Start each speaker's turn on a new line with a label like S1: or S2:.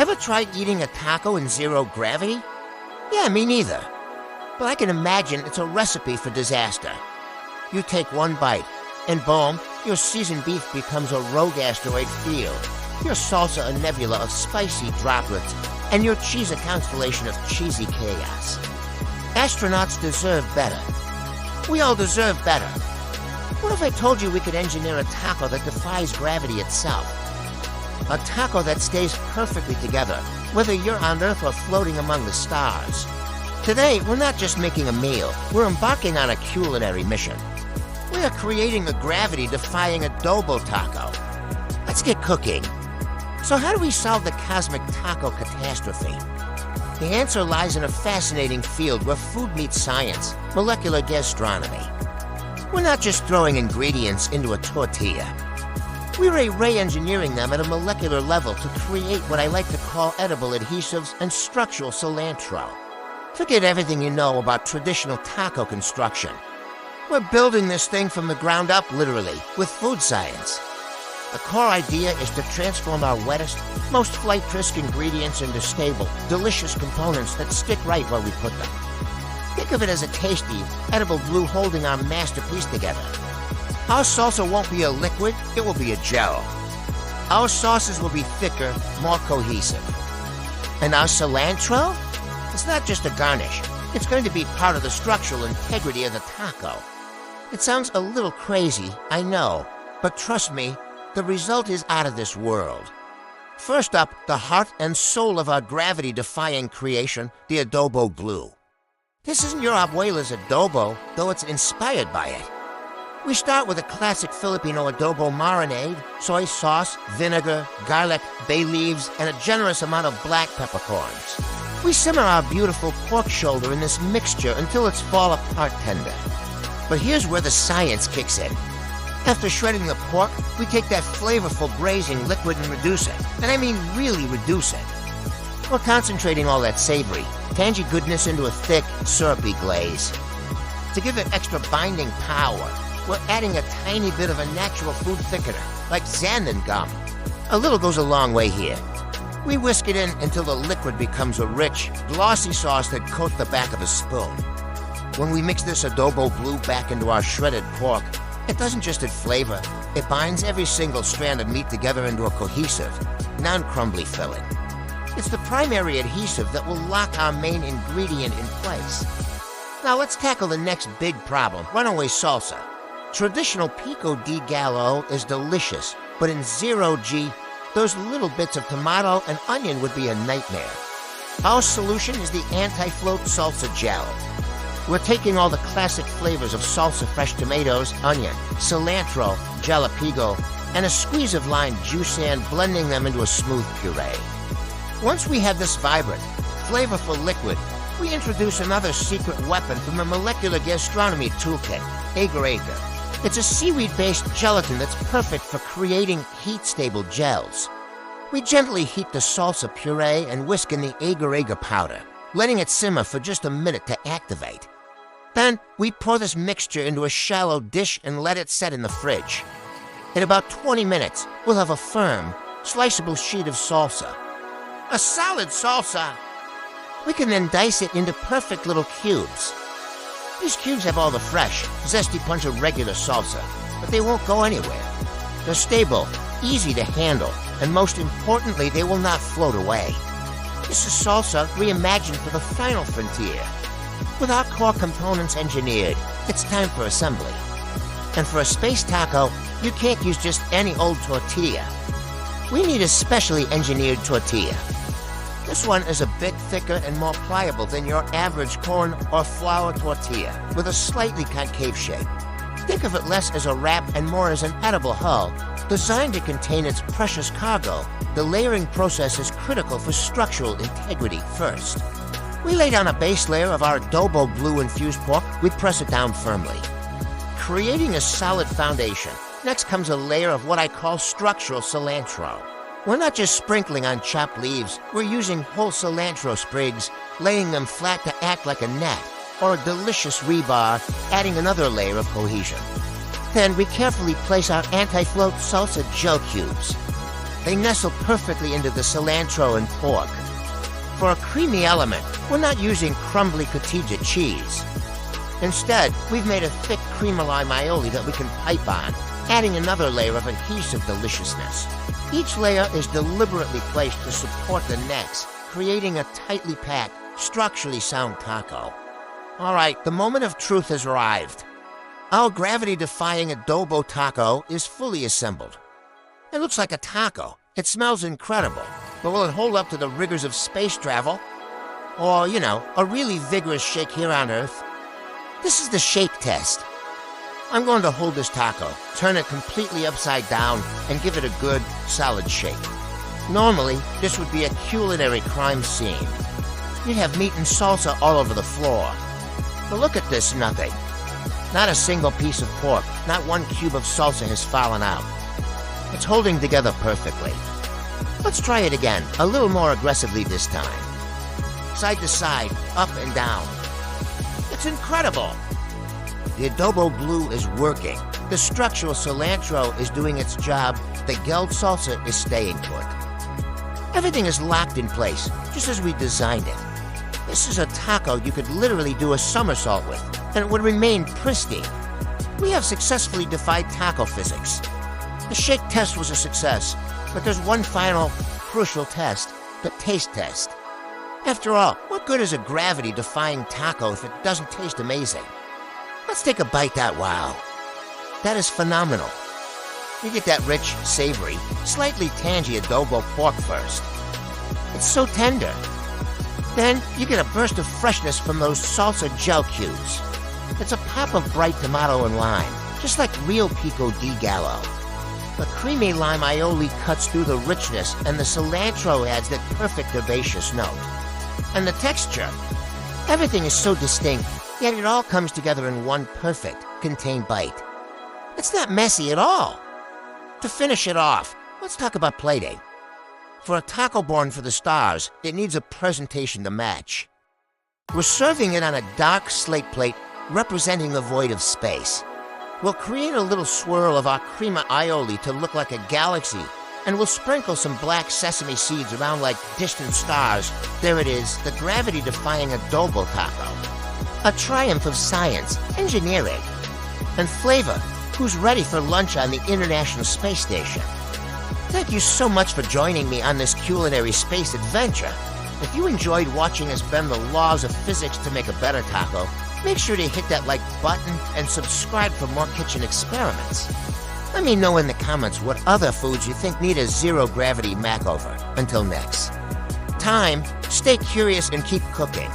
S1: Ever tried eating a taco in zero gravity? Yeah, me neither. But I can imagine it's a recipe for disaster. You take one bite, and boom, your seasoned beef becomes a rogue asteroid field, your salsa a nebula of spicy droplets, and your cheese a constellation of cheesy chaos. Astronauts deserve better. We all deserve better. What if I told you we could engineer a taco that defies gravity itself? A taco that stays perfectly together, whether you're on Earth or floating among the stars. Today, we're not just making a meal, we're embarking on a culinary mission. We are creating a gravity-defying adobo taco. Let's get cooking. So how do we solve the cosmic taco catastrophe? The answer lies in a fascinating field where food meets science, molecular gastronomy. We're not just throwing ingredients into a tortilla. We're re-engineering them at a molecular level to create what I like to call edible adhesives and structural cilantro. Forget everything you know about traditional taco construction. We're building this thing from the ground up, literally, with food science. The core idea is to transform our wettest, most flight-risk ingredients into stable, delicious components that stick right where we put them. Think of it as a tasty, edible glue holding our masterpiece together. Our salsa won't be a liquid, it will be a gel. Our sauces will be thicker, more cohesive. And our cilantro? It's not just a garnish. It's going to be part of the structural integrity of the taco. It sounds a little crazy, I know, but trust me, the result is out of this world. First up, the heart and soul of our gravity-defying creation, the Adobo Glue. This isn't your abuela's adobo, though it's inspired by it. We start with a classic Filipino adobo marinade, soy sauce, vinegar, garlic, bay leaves, and a generous amount of black peppercorns. We simmer our beautiful pork shoulder in this mixture until it's fall-apart tender. But here's where the science kicks in. After shredding the pork, we take that flavorful braising liquid and reduce it. And I mean really reduce it. We're concentrating all that savory, tangy goodness into a thick, syrupy glaze. To give it extra binding power, we're adding a tiny bit of a natural food thickener, like xanthan gum. A little goes a long way here. We whisk it in until the liquid becomes a rich, glossy sauce that coats the back of a spoon. When we mix this adobo glue back into our shredded pork, it doesn't just add flavor, it binds every single strand of meat together into a cohesive, non-crumbly filling. It's the primary adhesive that will lock our main ingredient in place. Now let's tackle the next big problem, runaway salsa. Traditional pico de gallo is delicious, but in zero G, those little bits of tomato and onion would be a nightmare. Our solution is the anti-float salsa gel. We're taking all the classic flavors of salsa fresh tomatoes, onion, cilantro, jalapeno, and a squeeze of lime juice and blending them into a smooth puree. Once we have this vibrant, flavorful liquid, we introduce another secret weapon from the molecular gastronomy toolkit, agar-agar. It's a seaweed-based gelatin that's perfect for creating heat-stable gels. We gently heat the salsa puree and whisk in the agar-agar powder, letting it simmer for just a minute to activate. Then, we pour this mixture into a shallow dish and let it set in the fridge. In about 20 minutes, we'll have a firm, sliceable sheet of salsa. A solid salsa! We can then dice it into perfect little cubes. These cubes have all the fresh, zesty punch of regular salsa, but they won't go anywhere. They're stable, easy to handle, and most importantly, they will not float away. This is salsa reimagined for the final frontier. With our core components engineered, it's time for assembly. And for a space taco, you can't use just any old tortilla. We need a specially engineered tortilla. This one is a bit thicker and more pliable than your average corn or flour tortilla, with a slightly concave shape. Think of it less as a wrap and more as an edible hull. Designed to contain its precious cargo, the layering process is critical for structural integrity first. We lay down a base layer of our Adobo Glue infused pork, we press it down firmly, creating a solid foundation. Next comes a layer of what I call structural cilantro. We're not just sprinkling on chopped leaves, we're using whole cilantro sprigs, laying them flat to act like a net, or a delicious rebar, adding another layer of cohesion. Then we carefully place our anti-float salsa gel cubes. They nestle perfectly into the cilantro and pork. For a creamy element, we're not using crumbly cotija cheese. Instead, we've made a thick cream of lime aioli that we can pipe on, adding another layer of adhesive deliciousness. Each layer is deliberately placed to support the next, creating a tightly packed, structurally sound taco. All right, the moment of truth has arrived. Our gravity-defying adobo taco is fully assembled. It looks like a taco. It smells incredible. But will it hold up to the rigors of space travel? Or, a really vigorous shake here on Earth? This is the shake test. I'm going to hold this taco, turn it completely upside down, and give it a good, solid shake. Normally, this would be a culinary crime scene. You'd have meat and salsa all over the floor. But look at this nothing. Not a single piece of pork, not one cube of salsa has fallen out. It's holding together perfectly. Let's try it again, a little more aggressively this time. Side to side, up and down. It's incredible! The Adobo Glue is working. The structural cilantro is doing its job. The gelled salsa is staying put. Everything is locked in place, just as we designed it. This is a taco you could literally do a somersault with, and it would remain pristine. We have successfully defied taco physics. The shake test was a success, but there's one final, crucial test, the taste test. After all, what good is a gravity-defying taco if it doesn't taste amazing? Let's take a bite that wow. That is phenomenal. You get that rich, savory, slightly tangy adobo pork first. It's so tender. Then you get a burst of freshness from those salsa gel cubes. It's a pop of bright tomato and lime, just like real pico di gallo. The creamy lime aioli cuts through the richness, and the cilantro adds that perfect herbaceous note. And the texture. Everything is so distinct, yet it all comes together in one perfect, contained bite. It's not messy at all. To finish it off, let's talk about plating. For a taco born for the stars, it needs a presentation to match. We're serving it on a dark slate plate representing the void of space. We'll create a little swirl of our crema aioli to look like a galaxy, and we'll sprinkle some black sesame seeds around like distant stars. There it is, the gravity-defying adobo taco. A triumph of science, engineering, and flavor. Who's ready for lunch on the International Space Station? Thank you so much for joining me on this culinary space adventure. If you enjoyed watching us bend the laws of physics to make a better taco, make sure to hit that like button and subscribe for more kitchen experiments. Let me know in the comments what other foods you think need a zero-gravity makeover. Until next time, stay curious and keep cooking.